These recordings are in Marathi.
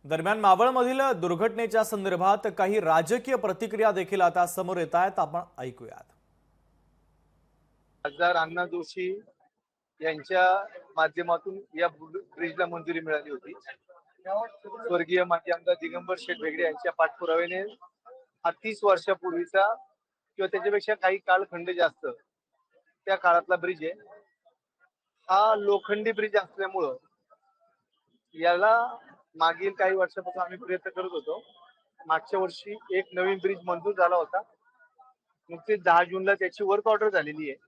दरम्यान मावळमधील दुर्घटनेच्या संदर्भात काही राजकीय प्रतिक्रिया देखील आता समोर येत आहेत। आपण ऐकूयात। खासदार अण्णा जोशी यांच्या माध्यमातून या ब्रिजला मंजुरी मिळाली होती। स्वर्गीय माजी आमदार दिगंबर शेठ बेगडे यांच्या पाठपुराव्याने हा 30 वर्षापूर्वीचा किंवा त्याच्यापेक्षा काही कालखंड जास्त त्या काळातला ब्रिज आहे। हा लोखंडी ब्रिज असल्यामुळं याला मागील काही वर्षापासून आम्ही प्रयत्न करत होतो। मागच्या वर्षी एक नवीन ब्रिज मंजूर झाला होता। नुकतीच 10 जूनला त्याची वर्क ऑर्डर झालेली आहे।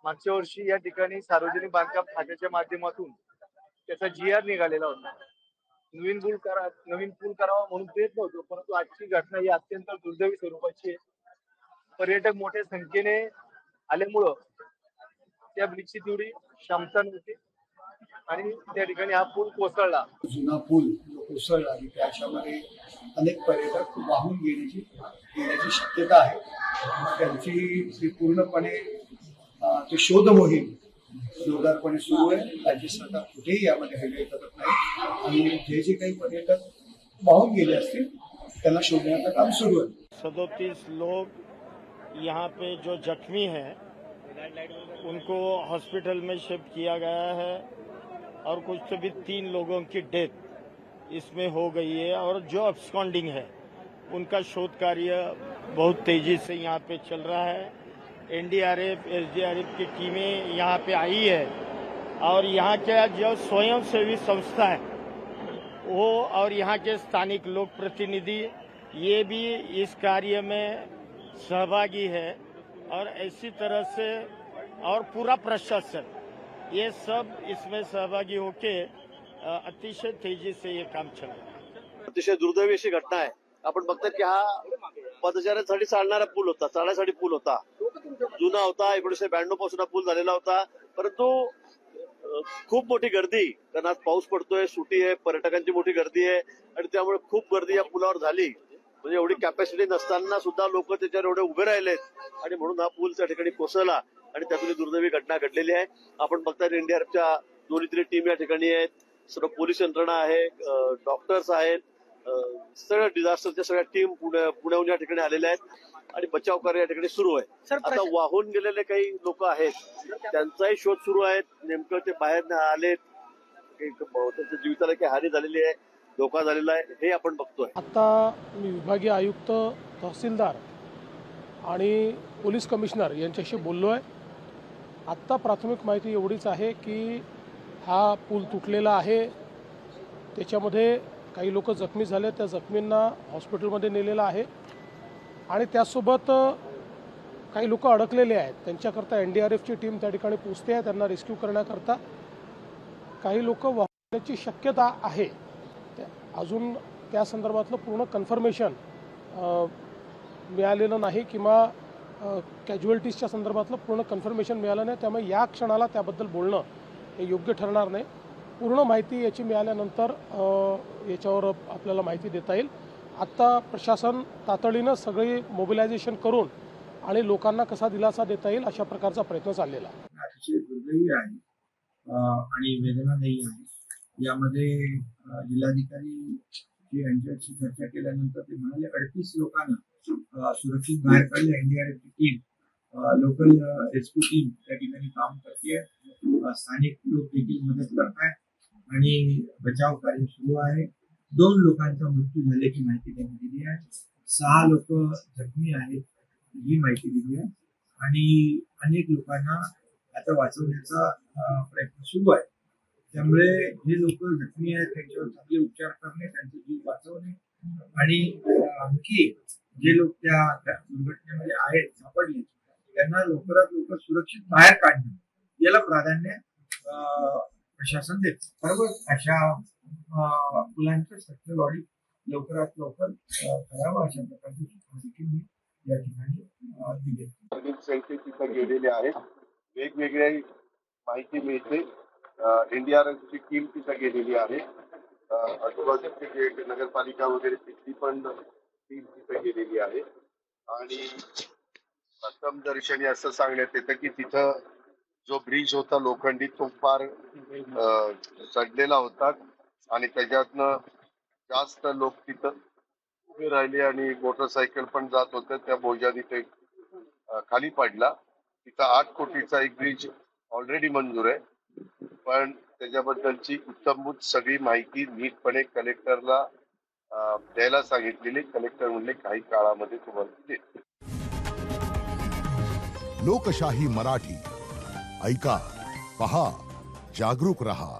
मागच्या वर्षी या ठिकाणी सार्वजनिक बांधकाम खात्याच्या माध्यमातून त्याचा GR निघालेला होता। नवीन पूल करावा म्हणून प्रयत्न होतो, परंतु आजची घटना ही अत्यंत दुर्दैवी स्वरूपाची आहे। पर्यटक मोठ्या संख्येने आल्यामुळं त्या ब्रिजची तेवढी क्षमता नव्हती आणि त्या ठिकाणी हा पूल कोसळला। जुना पूल कोसळला आणि त्याच्यामध्ये अनेक पर्यटक वाहून गेल्याची शक्यता आहे। त्यांची पूर्णपणे ते शोध मोहीम जोरदारपणे सुरू आहे। राज्य सरकार कुठेही यामध्ये हयगय करत नाही आणि जे काही पर्यटक वाहून गेले असतील त्यांना शोधण्याचं काम सुरू आहे। 37 लोग यहाँ पे जो जख्मी हैं उनको हॉस्पिटल में शिफ्ट किया गया है और कुछ तो भी 3 लोगों की डेथ इसमें हो गई है और जो अब्सकॉन्डिंग है उनका शोध कार्य बहुत तेजी से यहाँ पे चल रहा है। NDRF SDRF की टीमें यहाँ पे आई है और यहाँ के जो स्वयंसेवी संस्था है वो और यहाँ के स्थानिक लोक प्रतिनिधि ये भी इस कार्य में सहभागी है और ऐसी तरह से और पूरा प्रशासन ये सब इसमें सहभागी होके अतिशय तेजी से ये काम चल रहा है। अतिशय दुर्दैवी अशी घटना आहे। आपण बघतात की हा पदचाऱ्यांसाठी चालणारा पूल होता, चालण्यासाठी पूल होता, जुना होता। 1992 पासून हा पूल झालेला होता, परंतु खूप मोठी गर्दी, कारण आज पाऊस पडतोय, सुट्टी आहे, पर्यटकांची मोठी गर्दी आहे आणि त्यामुळे खूप गर्दी या पुलावर झाली। म्हणजे एवढी कॅपॅसिटी नसताना सुद्धा लोक त्याच्यावर एवढे उभे राहिलेत आणि म्हणून हा पूल त्या ठिकाणी कोसळला आणि त्यातून दुर्दैवी घटना घडलेली आहे। आपण बघताय NDRFच्या 2-3 टीम या ठिकाणी आहेत, सर्व पोलीस यंत्रणा आहे, डॉक्टर्स आहेत, सगळ्या डिझास्टरच्या सगळ्या टीम पुण्याहून या ठिकाणी आलेल्या आहेत आणि बचाव कार्य या ठिकाणी सुरू आहे। आता वाहून गेलेले काही लोक आहेत त्यांचाही शोध सुरू आहे। नेमकं ते बाहेर आलेत, त्यांच्या जीविताला काही हानी झालेली आहे, धोका झालेला आहे हे आपण बघतोय। आता मी विभागीय आयुक्त, तहसीलदार आणि पोलीस कमिशनर यांच्याशी बोललो आहे। आत्ता प्राथमिक माहिती एवढीच आहे की हा पूल तुटलेला आहे, त्याच्यामध्ये काही लोक जखमी झाले, त्या जखमींना हॉस्पिटलमध्ये नेलेलं आहे आणि त्यासोबत काही लोक अडकलेले आहेत, त्यांच्याकरता NDRFची टीम त्या ठिकाणी पोहोचते आहे त्यांना रेस्क्यू करण्याकरता। काही लोक वाहण्याची शक्यता आहे, अजून त्या संदर्भातलं पूर्ण कन्फर्मेशन मिळालेलं नाही किंवा कॅज्युअल्टीजच्या संदर्भातलं पूर्ण कन्फर्मेशन मिळालं नाही, त्यामुळे या क्षणाला त्याबद्दल बोलणं हे योग्य ठरणार नाही। पूर्ण माहिती याची मिळाल्यानंतर याच्यावर आपल्याला माहिती देता येईल। आत्ता प्रशासन तातडीनं सगळी मोबिलायझेशन करून आणि लोकांना कसा दिलासा देता येईल अशा प्रकारचा प्रयत्न चाललेला आहे। अतिशय दुर्दैवी आहे आणि वेदनादायी आहे। यामध्ये जिल्हाधिकारी यांच्याशी चर्चा केल्यानंतर ते म्हणाले 38 लोकांना सुरक्षित बाहेर काढले। NDRFची टीम, लोकल रेस्क्यू टीम त्या ठिकाणी काम करते, स्थानिक लोक देखील मदत करतायत आणि बचाव कार्य सुरू आहे। 2 लोकांचा मृत्यू झाल्याची माहिती त्यांनी दिली आहे, 6 लोक जखमी आहेत ही माहिती दिली आहे आणि अनेक लोकांना आता वाचवण्याचा प्रयत्न सुरू आहे। त्यामुळे जे लोक जखमी आहेत त्यांच्यावर चांगले उपचार करणे, त्यांचे जीव वाचवणे आणि आणखी जे लोक त्या दुर्घटनेमध्ये आहेत, सापडले, त्यांना लवकरात लवकर सुरक्षित बाहेर काढणे याला प्राधान्य प्रशासन देते। बरोबर, अशा मुलांचं स्ट्रक्चरल ऑडिट लवकरात लवकर करावं अशा प्रकारची सूचना देखील मी या ठिकाणी दिली। तिथं गेलेले आहेत, वेगवेगळ्या माहिती मिळते। NDRFची टीम तिथं गेलेली आहे, आजूबाजूची जे नगरपालिका वगैरे तिथली पण टीम तिथं गेलेली आहे आणि प्रथम दर्शनी असं सांगण्यात येतं की तिथं जो ब्रिज होता लोखंडी तो फार सडलेला होता आणि त्याच्यातनं जास्त लोक तिथं उभे राहिले आणि मोटरसायकल पण जात होत्या, त्या बोजाने ते खाली पडला. तिथं 8 कोटीचा एक ब्रिज ऑलरेडी मंजूर आहे, पण त्याच्याबद्दलची उत्तमभूत सगळी माहिती नीटपणे कलेक्टरला द्यायला सांगितलेली. कलेक्टर म्हणले काही काळामध्ये तुम्हाला देतो. लोकशाही मराठी ऐका, पहा, जागरूक रहा.